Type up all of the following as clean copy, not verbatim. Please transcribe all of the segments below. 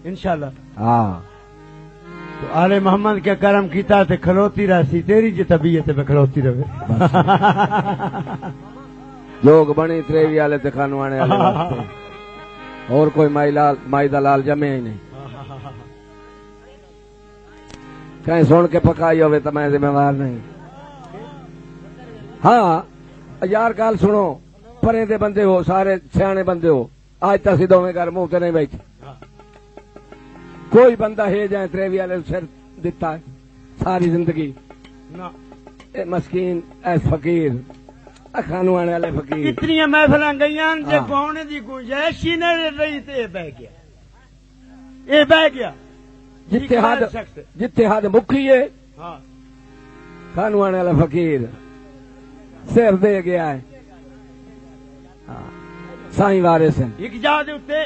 انشاءاللہ ہاں تو آل محمد کے کرم کیتا تے کھلوتی رہسی تیری جی طبیعت پہ کھلوتی رہے جوگ بنی تریوی والے تے خانوانے والے واسطے اور کوئی مائی دا لال جمے ہی نہیں کہیں سن کے پکائی ہوئے تو میں ذمہ وار نہیں ہاں یار گل سنو پرے دے بندے ہو سارے سیانے بندے ہو آج تک دو میں گھر منہ تے نہیں بیٹھے کوئی بندہ ہے جائے تریوی والے سر دیتا ہے ساری زندگی اے مسکین اے فقیر خانوانے والے فقیر اتنی محفلاں گئیاں جے گاؤنے دی گنجائش ہی نہیں رہی تے اے بہ گیا جتھے حد مکھی ہے خانوانے والا فقیر سر دے گیا ہے سائیں وارث ہیں ایک جا دے اتے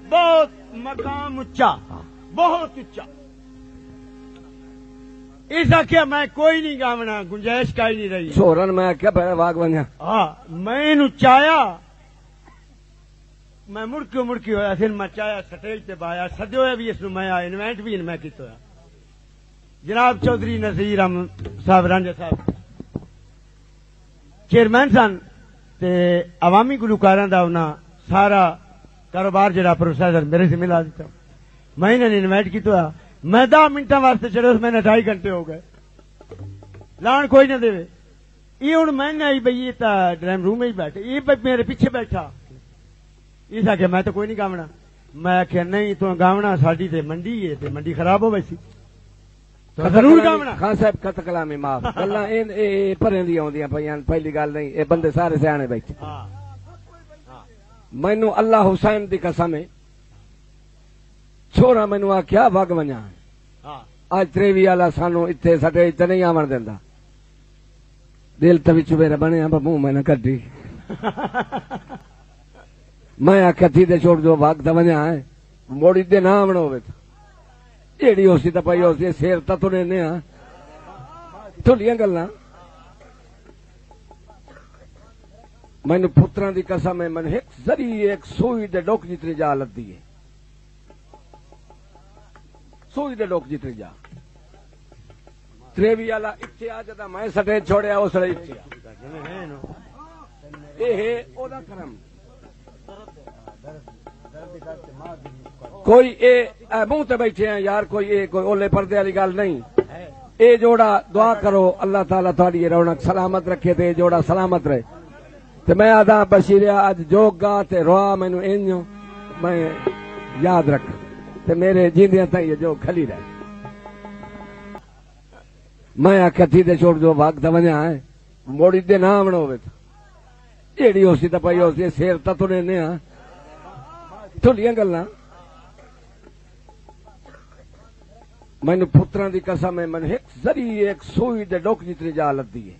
بہت مقام اچا بہت اچا ایسا کیا میں کوئی نہیں گاونا گنجائش کا ہی نہیں رہی سورن میں کیا پہلے واگ بنیا میں نچایا میں مڑکی ہویا پھر میں چایا سٹیج تے بایا سدے ہویا بھی اس نو میں انوینٹ بھی میں کیتا ہویا جناب چودھری نذیر احمد صاحب رانجھا صاحب چیئرمین سن تے عوامی گلوکاراں دا انہاں سارا کاروبار جڑا پروسیسر میرے سے ملا دیتا میں انہیں انوائٹ کیتا ہویا میں 10 منٹاں واسطے چڑھے اس میں 2.5 گھنٹے ہو گئے لان کوئی نہ دے یہ ہوں میں آئی بھائی یہ ڈرائنگ روم میں ہی بیٹھے یہ میرے پیچھے بیٹھا اس آخیا میں تو کوئی نہیں گاونا میں آخیا نہیں تو گاونا ساڈی تے منڈی ہے تے منڈی خراب ہو ویسی ضرور گاونا خان صاحب قط کلامی معاف گلاں اے پریں دی اوندیاں پیاں پہلی گل نہیں اے بندے سارے سیانے بیٹھے مینوں اللہ حسین دی قسم ہے چھوڑا مینوں آخیا وگ ونجا اج تریوی والا سانو اتنے سٹے تے نہیں آون دیندا دل تے وچ میرا بنیا منہ میں نہ کڈی میں آخیا تھی دے چھوڑ دو وگ تے ونجا ہے موڑی دے نہ آونا ہوے جیڑی ہوسی تے پئی ہوسی سیر تے تو لینے ہاں تھوڑیاں گلاں مینوں پتراں دی قسم ہے من ایک ذری ایک سوئی دے ڈوک جتنی جا لدی ہے سوئی دے ڈوک جتنی جا تریوی والا اتنے آ جدا میں سٹے چھوڑیا اس لیے اے او دا کرم کوئی اے منہ تے بیٹھے ہیں یار کوئی اولے پردے والی گل نہیں اے جوڑا دعا کرو اللہ تعالیٰ تھوڑی رونق سلامت رکھے تے جوڑا سلامت رہے تے میں آدھا بشیریا اج جو گا تے روا مینوں انجو میں یاد رکھ تے میرے جیندیاں تائیں جو کھلی رہے میں آخیا تھی دے چھوڑ دو وگ تے ونجا ہے موڑی دے نہ آونا ہوے جیڑی ہوسی تے پئی ہوسی سیر تے تو لینے ہاں تھوڑیاں گلاں مینوں پتراں دی قسم ہے من ایک ذری ایک سوئی دے ڈوک جتنی جا لدی ہے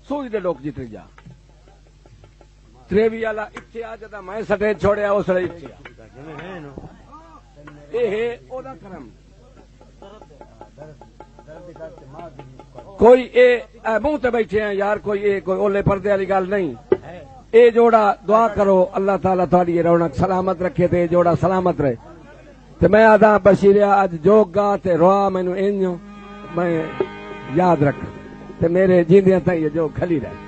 سوئی دے ڈوک جتنی جا تریوی والا اتنے آ جدا میں سٹے چھوڑیا اس لیے اے او دا کرم کوئی اے منہ تے بیٹھے ہیں یار کوئی اولے پردے والی گل نہیں اے جوڑا دعا کرو اللہ تعالیٰ تھوڑی رونق سلامت رکھے تے جوڑا سلامت رہے تے میں آدھا بشیریا اج جو گا تے روا مینوں انجو میں یاد رکھ تے میرے جیندیاں تائیں جو کھلی رہے